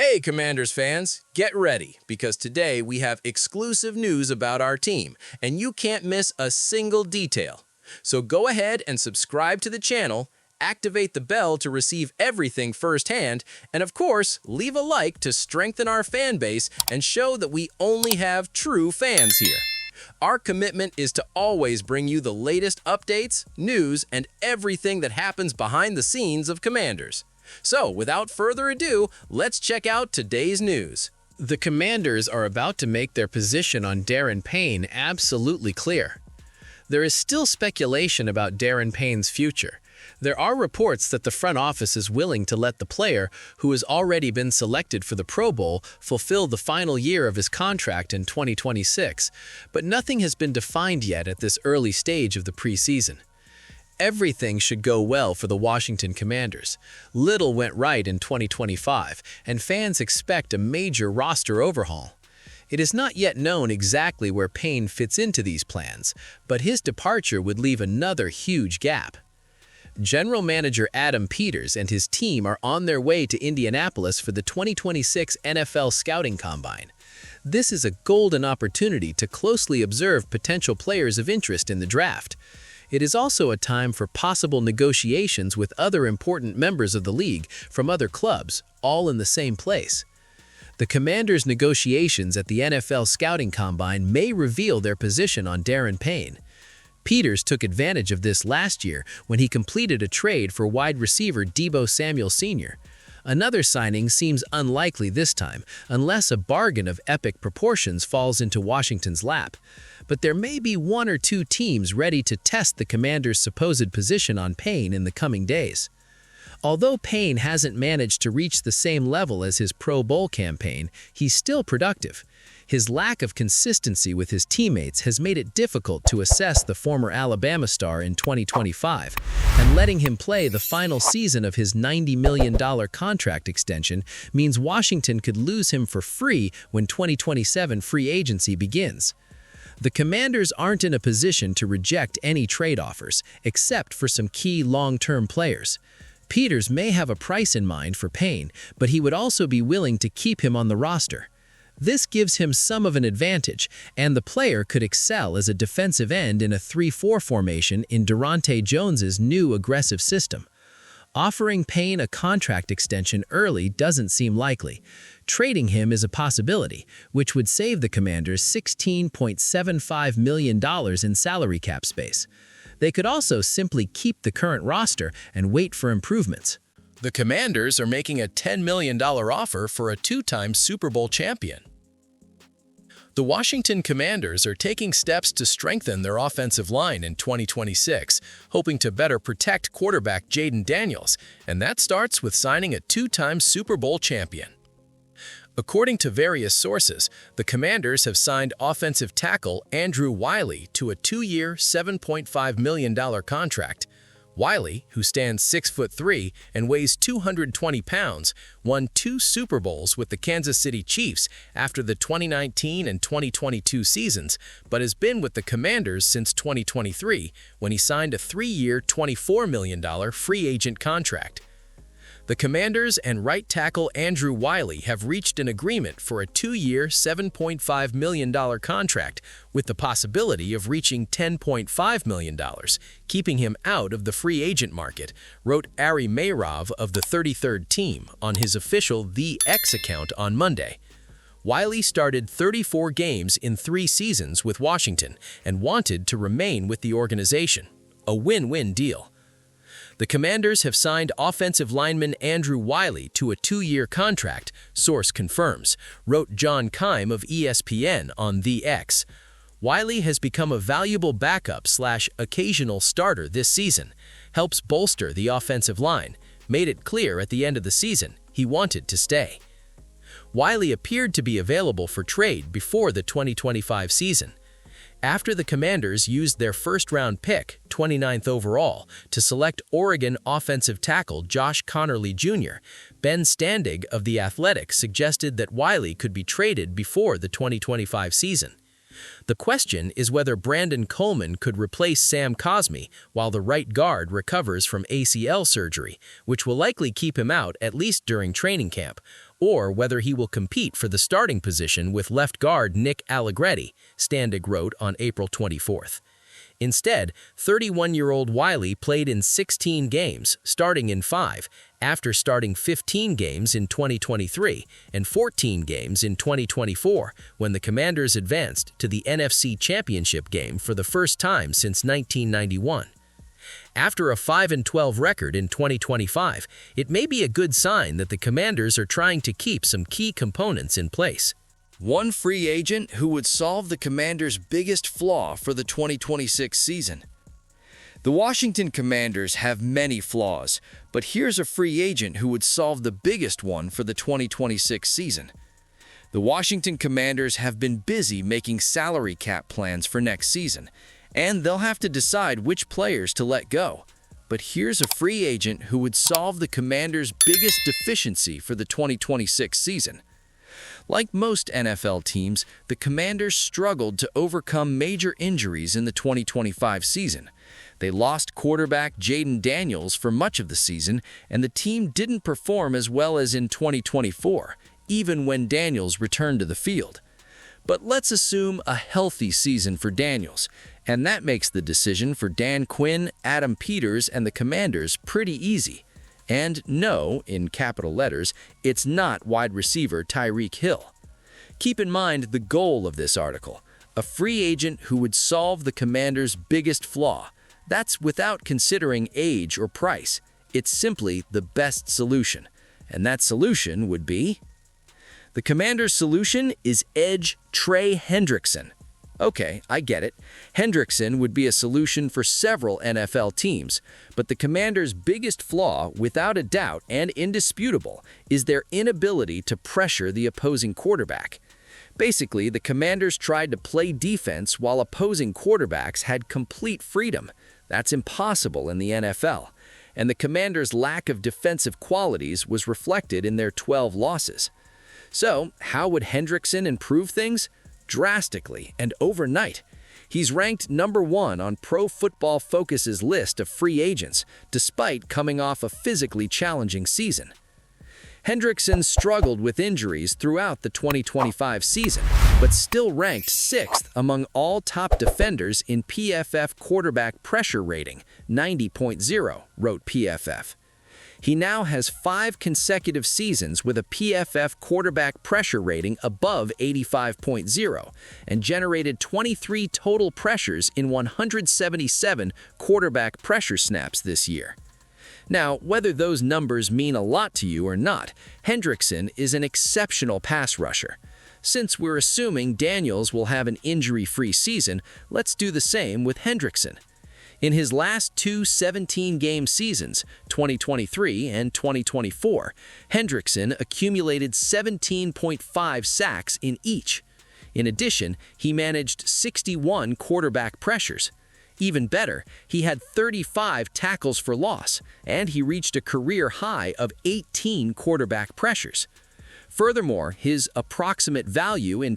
Hey, Commanders fans, get ready because today we have exclusive news about our team, and you can't miss a single detail. So go ahead and subscribe to the channel, activate the bell to receive everything firsthand, and of course, leave a like to strengthen our fan base and show that we only have true fans here. Our commitment is to always bring you the latest updates, news, and everything that happens behind the scenes of Commanders. So, without further ado, let's check out today's news. The Commanders are about to make their position on Darren Payne absolutely clear. There is still speculation about Darren Payne's future. There are reports that the front office is willing to let the player, who has already been selected for the Pro Bowl, fulfill the final year of his contract in 2026, but nothing has been defined yet at this early stage of the preseason. Everything should go well for the Washington Commanders. Little went right in 2025, and fans expect a major roster overhaul. It is not yet known exactly where Payne fits into these plans, but his departure would leave another huge gap. General Manager Adam Peters and his team are on their way to Indianapolis for the 2026 NFL Scouting Combine. This is a golden opportunity to closely observe potential players of interest in the draft. It is also a time for possible negotiations with other important members of the league from other clubs, all in the same place. The Commanders' negotiations at the NFL Scouting Combine may reveal their position on Darren Payne. Peters took advantage of this last year when he completed a trade for wide receiver Deebo Samuel Sr. Another signing seems unlikely this time, unless a bargain of epic proportions falls into Washington's lap. But there may be one or two teams ready to test the Commanders' supposed position on Payne in the coming days. Although Payne hasn't managed to reach the same level as his Pro Bowl campaign, he's still productive. His lack of consistency with his teammates has made it difficult to assess the former Alabama star in 2025, and letting him play the final season of his $90 million contract extension means Washington could lose him for free when 2027 free agency begins. The Commanders aren't in a position to reject any trade offers, except for some key long-term players. Peters may have a price in mind for Payne, but he would also be willing to keep him on the roster. This gives him some of an advantage, and the player could excel as a defensive end in a 3-4 formation in Durante Jones's new aggressive system. Offering Payne a contract extension early doesn't seem likely. Trading him is a possibility, which would save the Commanders $16.75 million in salary cap space. They could also simply keep the current roster and wait for improvements. The Commanders are making a $10 million offer for a two-time Super Bowl champion. The Washington Commanders are taking steps to strengthen their offensive line in 2026, hoping to better protect quarterback Jayden Daniels, and that starts with signing a two-time Super Bowl champion. According to various sources, the Commanders have signed offensive tackle Andrew Wylie to a 2-year, $7.5 million contract. Wylie, who stands 6'3" and weighs 220 pounds, won 2 Super Bowls with the Kansas City Chiefs after the 2019 and 2022 seasons, but has been with the Commanders since 2023, when he signed a 3-year, $24 million free agent contract. The Commanders and right tackle Andrew Wylie have reached an agreement for a 2-year, $7.5 million contract with the possibility of reaching $10.5 million, keeping him out of the free agent market, wrote Ari Meirov of the 33rd Team on his official The X account on Monday. Wylie started 34 games in 3 seasons with Washington and wanted to remain with the organization. A win-win deal. The Commanders have signed offensive lineman Andrew Wylie to a 2-year contract, source confirms, wrote John Keim of ESPN on The X. Wylie has become a valuable backup/occasional starter this season, helps bolster the offensive line, made it clear at the end of the season he wanted to stay. Wylie appeared to be available for trade before the 2025 season. After the Commanders used their first-round pick, 29th overall, to select Oregon offensive tackle Josh Conerly Jr., Ben Standig of The Athletic suggested that Wylie could be traded before the 2025 season. The question is whether Brandon Coleman could replace Sam Cosmi while the right guard recovers from ACL surgery, which will likely keep him out at least during training camp, or whether he will compete for the starting position with left guard Nick Allegretti, Standig wrote on April 24th. Instead, 31-year-old Wylie played in 16 games, starting in 5, after starting 15 games in 2023 and 14 games in 2024, when the Commanders advanced to the NFC Championship game for the first time since 1991. After a 5-12 record in 2025, it may be a good sign that the Commanders are trying to keep some key components in place. One free agent who would solve the Commanders' biggest flaw for the 2026 season. The Washington Commanders have many flaws, but here's a free agent who would solve the biggest one for the 2026 season. The Washington Commanders have been busy making salary cap plans for next season, and they'll have to decide which players to let go. But here's a free agent who would solve the Commanders' biggest deficiency for the 2026 season. Like most NFL teams, the Commanders struggled to overcome major injuries in the 2025 season. They lost quarterback Jayden Daniels for much of the season, and the team didn't perform as well as in 2024, even when Daniels returned to the field. But let's assume a healthy season for Daniels, and that makes the decision for Dan Quinn, Adam Peters, and the Commanders pretty easy. And no, in capital letters, it's not wide receiver Tyreek Hill. Keep in mind the goal of this article, a free agent who would solve the Commanders' biggest flaw. That's without considering age or price. It's simply the best solution. And that solution would be... The Commanders' solution is edge Trey Hendrickson. Okay, I get it. Hendrickson would be a solution for several NFL teams, but the Commanders' biggest flaw, without a doubt and indisputable, is their inability to pressure the opposing quarterback. Basically, the Commanders tried to play defense while opposing quarterbacks had complete freedom. That's impossible in the NFL. And the Commanders' lack of defensive qualities was reflected in their 12 losses. So, how would Hendrickson improve things? Drastically and overnight. He's ranked number 1 on Pro Football Focus's list of free agents, despite coming off a physically challenging season. Hendrickson struggled with injuries throughout the 2025 season, but still ranked 6th among all top defenders in PFF quarterback pressure rating, 90.0, wrote PFF. He now has 5 consecutive seasons with a PFF quarterback pressure rating above 85.0 and generated 23 total pressures in 177 quarterback pressure snaps this year. Now, whether those numbers mean a lot to you or not, Hendrickson is an exceptional pass rusher. Since we're assuming Daniels will have an injury-free season, let's do the same with Hendrickson. In his last 2 17-game seasons, 2023 and 2024, Hendrickson accumulated 17.5 sacks in each. In addition, he managed 61 quarterback pressures. Even better, he had 35 tackles for loss, and he reached a career high of 18 quarterback pressures. Furthermore, his approximate value in